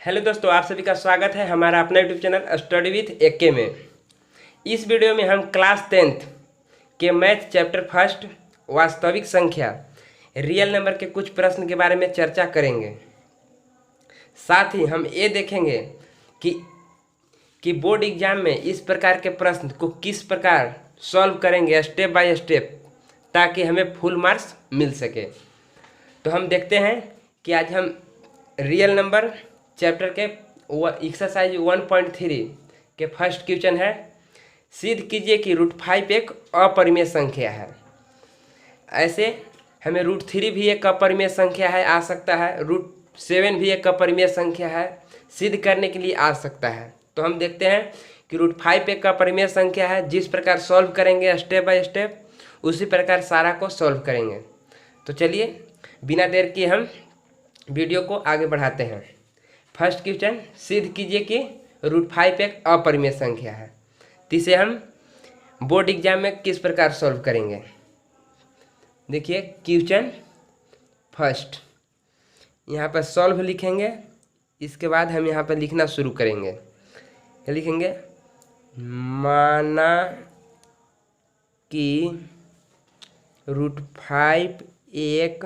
Hello दोस्तों, आप सभी का स्वागत है हमारा अपना यूट्यूब चैनल स्टडी विथ एके में। इस वीडियो में हम क्लास 10th के मैथ चैप्टर फर्स्ट वास्तविक संख्या रियल नंबर के कुछ प्रश्न के बारे में चर्चा करेंगे। साथ ही हम ये देखेंगे कि बोर्ड एग्जाम में इस प्रकार के प्रश्न को किस प्रकार सॉल्व करेंगे स्टेप बाय स्टेप, ताकि हमें फुल मार्क्स मिल सके। तो हम देखते हैं कि आज हम रियल नंबर चैप्टर के एक्सरसाइज 1.3 के फर्स्ट क्वेश्चन है, सिद्ध कीजिए कि √5 एक अपरिमेय संख्या है। ऐसे हमें √3 भी एक अपरिमेय संख्या है, आ सकता है, √7 भी एक अपरिमेय संख्या है, सिद्ध करने के लिए आ सकता है। तो हम देखते हैं कि √5 एक अपरिमेय संख्या है। जिस प्रकार सॉल्व करेंगे स्टेप बाय स्टेप, उसी प्रकार सारा को सॉल्व करेंगे। तो चलिए बिना देर किए हम वीडियो को आगे बढ़ाते हैं। फर्स्ट क्वेश्चन, सिद्ध कीजिए कि √5 एक अपरिमेय संख्या है। तो इसे हम बोर्ड एग्जाम में किस प्रकार सॉल्व करेंगे, देखिए क्वेश्चन फर्स्ट। यहाँ पर सॉल्व लिखेंगे, इसके बाद हम यहाँ पर लिखना शुरू करेंगे। लिखेंगे माना कि √5 एक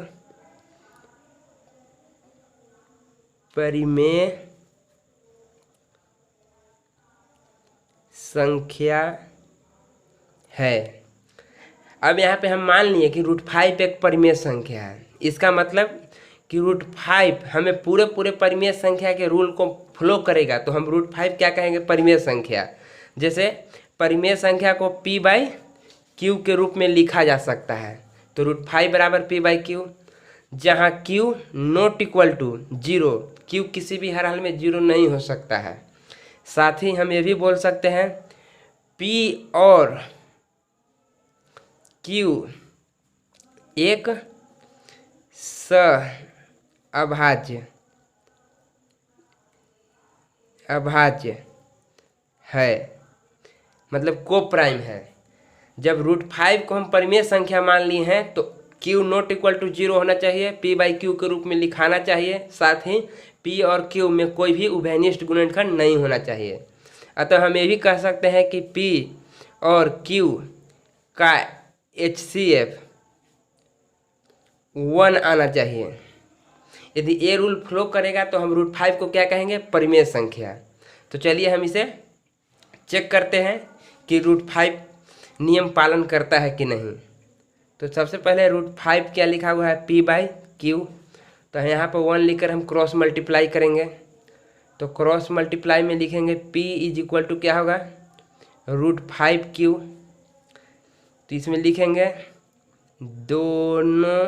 परिमेय संख्या है। अब यहाँ पे हम मान लिए कि √5 एक परिमेय संख्या है। इसका मतलब कि √5 हमें पूरे परिमेय संख्या के रूल को फॉलो करेगा। तो हम √5 क्या कहेंगे, परिमेय संख्या। जैसे परिमेय संख्या को P/Q के रूप में लिखा जा सकता है। तो √5 बराबर P/Q, जहाँ Q not equal to 0, Q किसी भी हर हाल में 0 नहीं हो सकता है। साथ ही हम ये भी बोल सकते हैं P और Q एक अभाज्य है, मतलब को प्राइम है। जब √5 को हम परिमेय संख्या मान लिए हैं तो Q नॉट इक्वल टू 0 होना चाहिए, P/Q के रूप में लिखाना चाहिए। साथ ही P और Q में कोई भी उभयनिष्ठ गुणनखंड नहीं होना चाहिए। अतः हम ये भी कह सकते हैं कि P और Q का HCF 1 आना चाहिए। यदि ये रूल फ्लो करेगा तो हम √5 को क्या कहेंगे, परिमेय संख्या। तो चलिए हम इसे चेक करते हैं कि √5 नियम पालन करता है कि नहीं। तो सबसे पहले √5 क्या लिखा हुआ है, P/Q। तो यहाँ पर 1 लिखकर हम क्रॉस मल्टीप्लाई करेंगे। तो क्रॉस मल्टीप्लाई में लिखेंगे P इज इक्वल टू क्या होगा, √5Q। तो इसमें लिखेंगे दोनों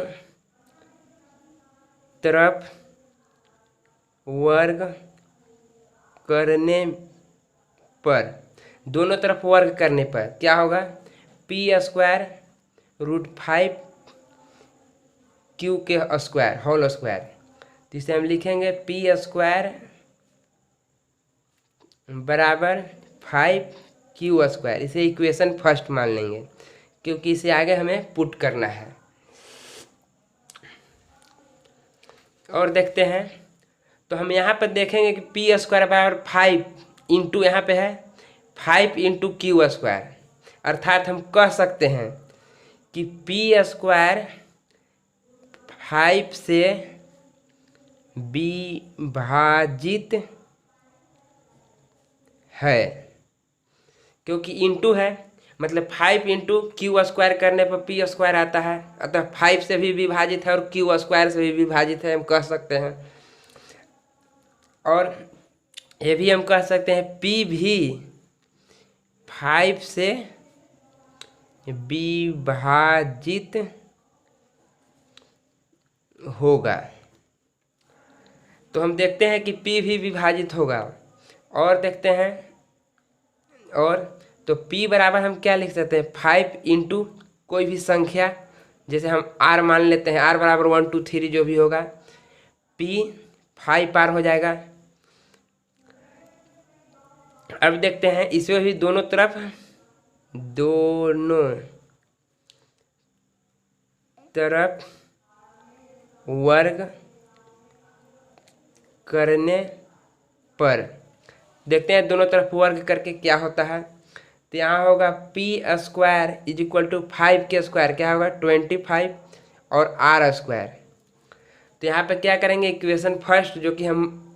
तरफ वर्ग करने पर, दोनों तरफ वर्ग करने पर क्या होगा, P² √5Q के स्क्वायर होल स्क्वायर। तो इसे हम लिखेंगे P² बराबर 5Q²। इसे इक्वेशन फर्स्ट मान लेंगे, क्योंकि इसे आगे हमें पुट करना है। और देखते हैं, तो हम यहाँ पर देखेंगे कि P² बराबर 5 इंटू यहाँ पे है 5 इंटू Q²। अर्थात हम कह सकते हैं कि P² 5 से विभाजित है, क्योंकि इंटू है, मतलब 5 इंटू Q² करने पर P² आता है। अतः 5 से भी विभाजित है और Q² से भी विभाजित है, हम कह सकते हैं। और ये भी हम कह सकते हैं P भी 5 से विभाजित होगा। तो हम देखते हैं कि P भी विभाजित होगा। और देखते हैं, और तो P बराबर हम क्या लिख सकते हैं, 5 इंटू कोई भी संख्या, जैसे हम R मान लेते हैं, R बराबर 1 2 3 जो भी होगा, P 5R हो जाएगा। अब देखते हैं इसमें भी दोनों तरफ वर्ग करने पर। देखते हैं दोनों तरफ वर्ग करके क्या होता है। तो यहाँ होगा P square is equal to 5 के स्क्वायर, क्या होगा 25 और आर स्क्वायर। तो यहाँ पे क्या करेंगे, इक्वेशन फर्स्ट जो कि हम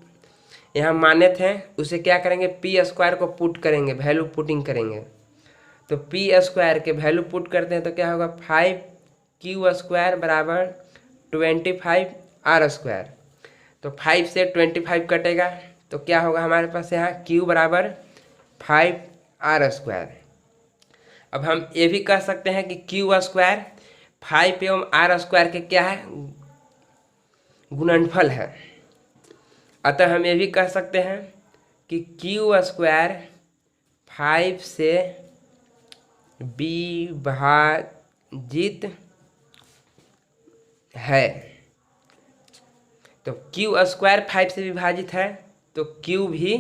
यहाँ माने थे उसे क्या करेंगे, पी स्क्वायर को पुट करेंगे, वैल्यू पुटिंग करेंगे। तो पी स्क्वायर के वैल्यू पुट करते हैं तो क्या होगा 5 क्यू स्क्वायर बराबर 25 आर स्क्वायर। तो 5 से 25 कटेगा तो क्या होगा हमारे पास यहाँ क्यू बराबर 5 आर स्क्वायर। अब हम ये भी कह सकते हैं कि क्यू स्क्वायर 5 एवं आर स्क्वायर के क्या है, गुणनफल है। अतः हम ये भी कह सकते हैं कि क्यू स्क्वायर 5 से विभाजित है। तो क्यू स्क्वायर 5 से विभाजित है तो क्यू भी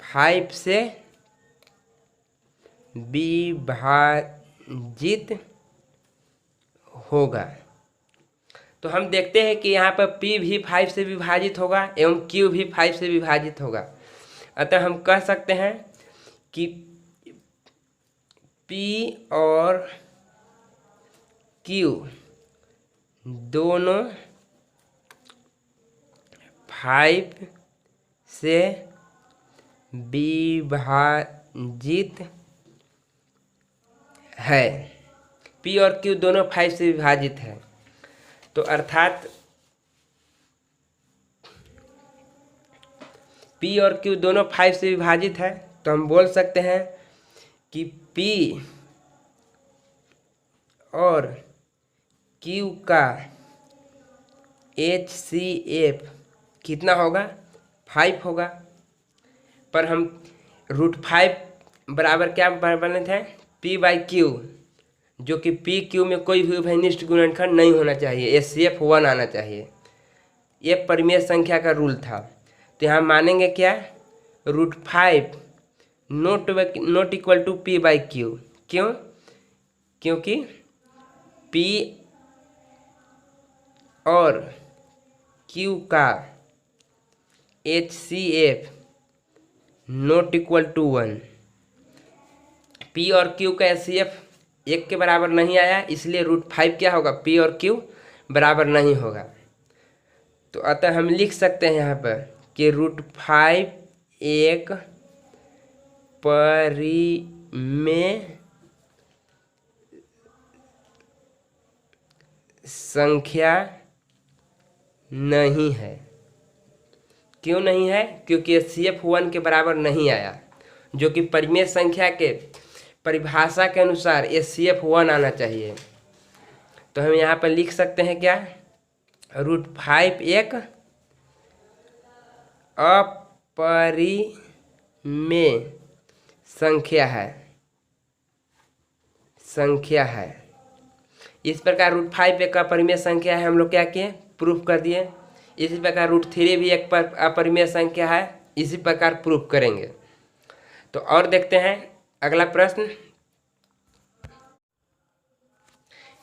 5 से विभाजित होगा। तो हम देखते हैं कि यहाँ पर P भी 5 से विभाजित होगा एवं Q भी 5 से विभाजित होगा। अतः हम कह सकते हैं कि P और Q दोनों 5 से विभाजित है। P और Q दोनों 5 से विभाजित है। तो अर्थात P और Q दोनों 5 से विभाजित है। तो हम बोल सकते हैं कि P और Q का HCF कितना होगा, 5 होगा। पर हम √5 बराबर क्या बने थे, P/Q, जो कि पी क्यू में कोई भी उभयनिष्ठ गुणनखंड नहीं होना चाहिए, HCF 1 आना चाहिए। ये परिमेय संख्या का रूल था। तो यहाँ मानेंगे क्या, √5 नॉट इक्वल टू P/Q। क्यों, क्योंकि P और Q का HCF not equal to 1। P और Q का HCF 1 के बराबर नहीं आया, इसलिए √5 क्या होगा, P और Q बराबर नहीं होगा। तो अतः हम लिख सकते हैं यहाँ पर कि √5 एक परिमेय संख्या नहीं है। क्यों नहीं है, क्योंकि HCF 1 के बराबर नहीं आया, जो कि परिमेय संख्या के परिभाषा के अनुसार HCF 1 आना चाहिए। तो हम यहाँ पर लिख सकते हैं क्या, √5 एक अपरिमेय संख्या है। इस प्रकार √5 एक अपरिमेय संख्या है, हम लोग क्या किए, प्रूफ कर दिए। इसी प्रकार √3 भी एक अपरिमेय संख्या है, इसी प्रकार प्रूफ करेंगे। तो और देखते हैं अगला प्रश्न।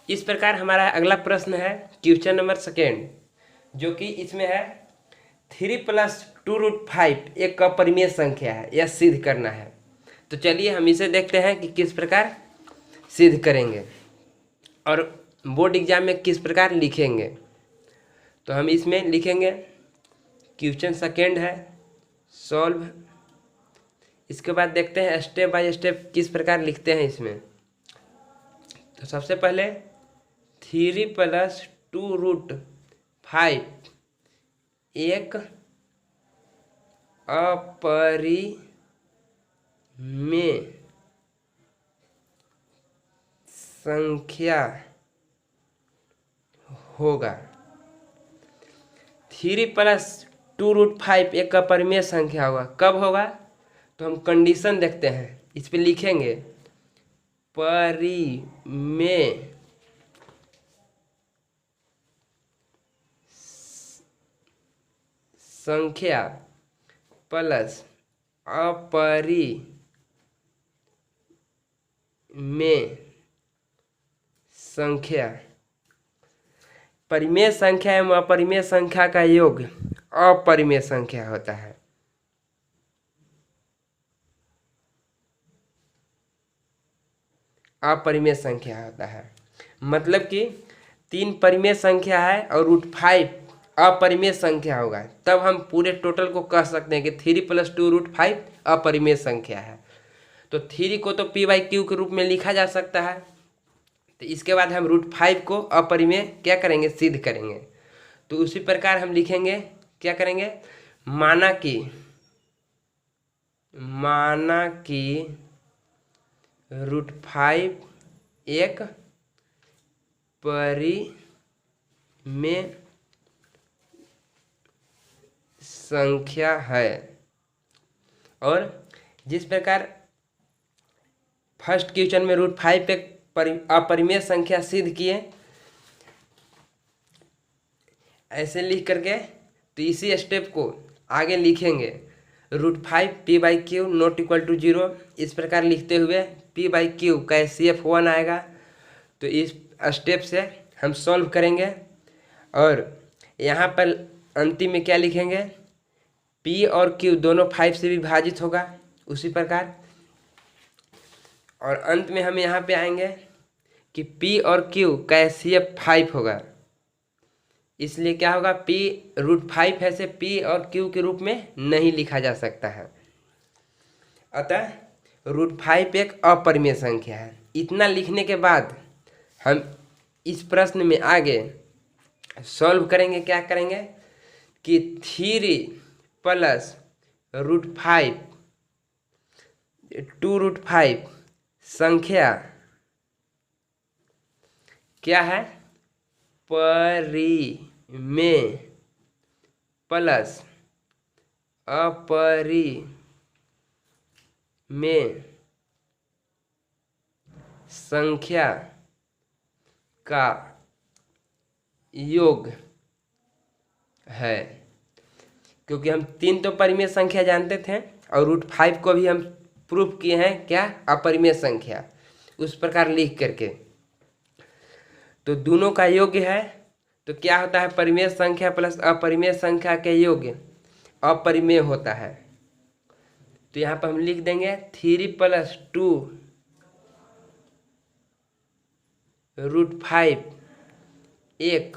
इस प्रकार हमारा अगला प्रश्न है क्वेश्चन नंबर 2, जो कि इसमें है 3 + 2√5 एक अपरिमेय संख्या है, यह सिद्ध करना है। तो चलिए हम इसे देखते हैं कि किस प्रकार सिद्ध करेंगे और बोर्ड एग्जाम में किस प्रकार लिखेंगे। तो हम इसमें लिखेंगे क्वेश्चन 2 है, सॉल्व। इसके बाद देखते हैं स्टेप बाय स्टेप किस प्रकार लिखते हैं इसमें। तो सबसे पहले 3 + 2√5 एक अपरिमेय संख्या होगा। 3 + 2√5 एक अपरिमेय संख्या होगा। कब होगा, तो हम कंडीशन देखते हैं, इस पे लिखेंगे परिमेय संख्या प्लस अपरिमेय संख्या। परिमेय संख्या एवं अपरिमेय संख्या का योग अपरिमेय संख्या होता है। अपरिमेय संख्या होता है मतलब कि 3 परिमेय संख्या है और √5 अपरिमेय संख्या होगा, तब हम पूरे टोटल को कह सकते हैं कि 3 + 2 √5 अपरिमेय संख्या है। तो 3 को तो p/q के रूप में लिखा जा सकता है। तो इसके बाद हम √5 को अपरिमेय क्या करेंगे, सिद्ध करेंगे। तो उसी प्रकार हम लिखेंगे, क्या करेंगे, माना कि √5 एक परिमेय संख्या है। और जिस प्रकार फर्स्ट क्वेश्चन में √5 एक अपरिमेय संख्या सिद्ध किए, ऐसे लिख करके, तो इसी स्टेप को आगे लिखेंगे √5 p/q नॉट इक्वल टू 0। इस प्रकार लिखते हुए p/q का HCF 1 आएगा। तो इस स्टेप से हम सॉल्व करेंगे और यहाँ पर अंतिम में क्या लिखेंगे, p और q दोनों 5 से विभाजित होगा उसी प्रकार। और अंत में हम यहाँ पे आएंगे कि p और q का HCF 5 होगा, इसलिए क्या होगा, p √5 है से p और q के रूप में नहीं लिखा जा सकता है। अतः √5 एक अपरिमेय संख्या है। इतना लिखने के बाद हम इस प्रश्न में आगे सॉल्व करेंगे। क्या करेंगे कि 3 + √5 2√5 संख्या क्या है, परिमेय प्लस अपरिमेय संख्या का योग है। क्योंकि हम 3 तो परिमेय संख्या जानते थे और √5 को भी हम प्रूफ किए हैं क्या, अपरिमेय संख्या, उस प्रकार लिख करके। तो दोनों का योग है, तो क्या होता है, परिमेय संख्या प्लस अपरिमेय संख्या के योग अपरिमेय होता है। तो यहाँ पर हम लिख देंगे 3 + 2 √5 एक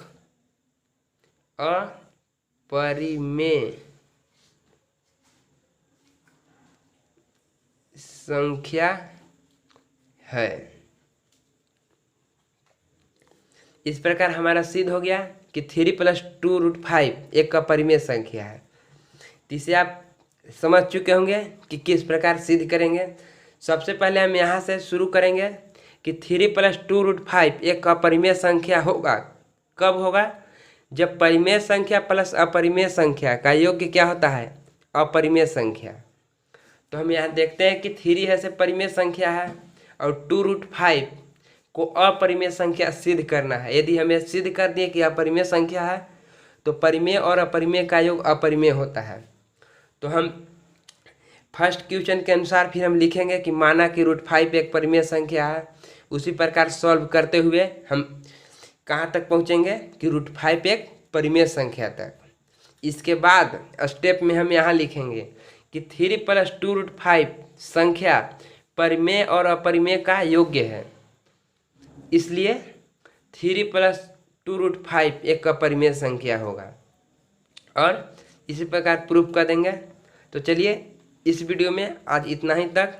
अपरिमेय संख्या है। इस प्रकार हमारा सिद्ध हो गया कि 3 + 2 √5 एक अपरिमेय संख्या है। तो इसे आप समझ चुके होंगे कि किस प्रकार सिद्ध करेंगे। सबसे पहले हम यहाँ से शुरू करेंगे कि 3 + 2 √5 एक अपरिमेय संख्या होगा। कब होगा, जब परिमेय संख्या प्लस अपरिमेय संख्या का योग क्या होता है, अपरिमेय संख्या। तो हम यहाँ देखते हैं कि 3 है से परिमेय संख्या है और 2 √5 को अपरिमेय संख्या सिद्ध करना है। यदि हमें सिद्ध कर दिए कि अपरिमेय संख्या है, तो परिमेय और अपरिमेय का योग अपरिमेय होता है। तो हम फर्स्ट क्वेश्चन के अनुसार फिर हम लिखेंगे कि माना कि √5 एक परिमेय संख्या है। उसी प्रकार सॉल्व करते हुए हम कहाँ तक पहुँचेंगे कि √5 एक परिमेय संख्या तक। इसके बाद स्टेप में हम यहाँ लिखेंगे कि 3 + 2 √5 संख्या परिमेय और अपरिमेय का योग्य है, इसलिए 3 + 2 √5 एक अपरिमेय संख्या होगा। और इसी प्रकार प्रूफ कर देंगे। तो चलिए इस वीडियो में आज इतना ही तक।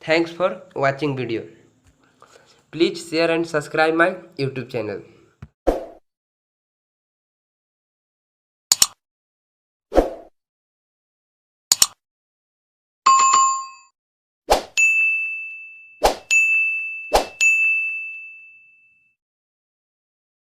Thanks for watching video. Please share and subscribe my YouTube channel.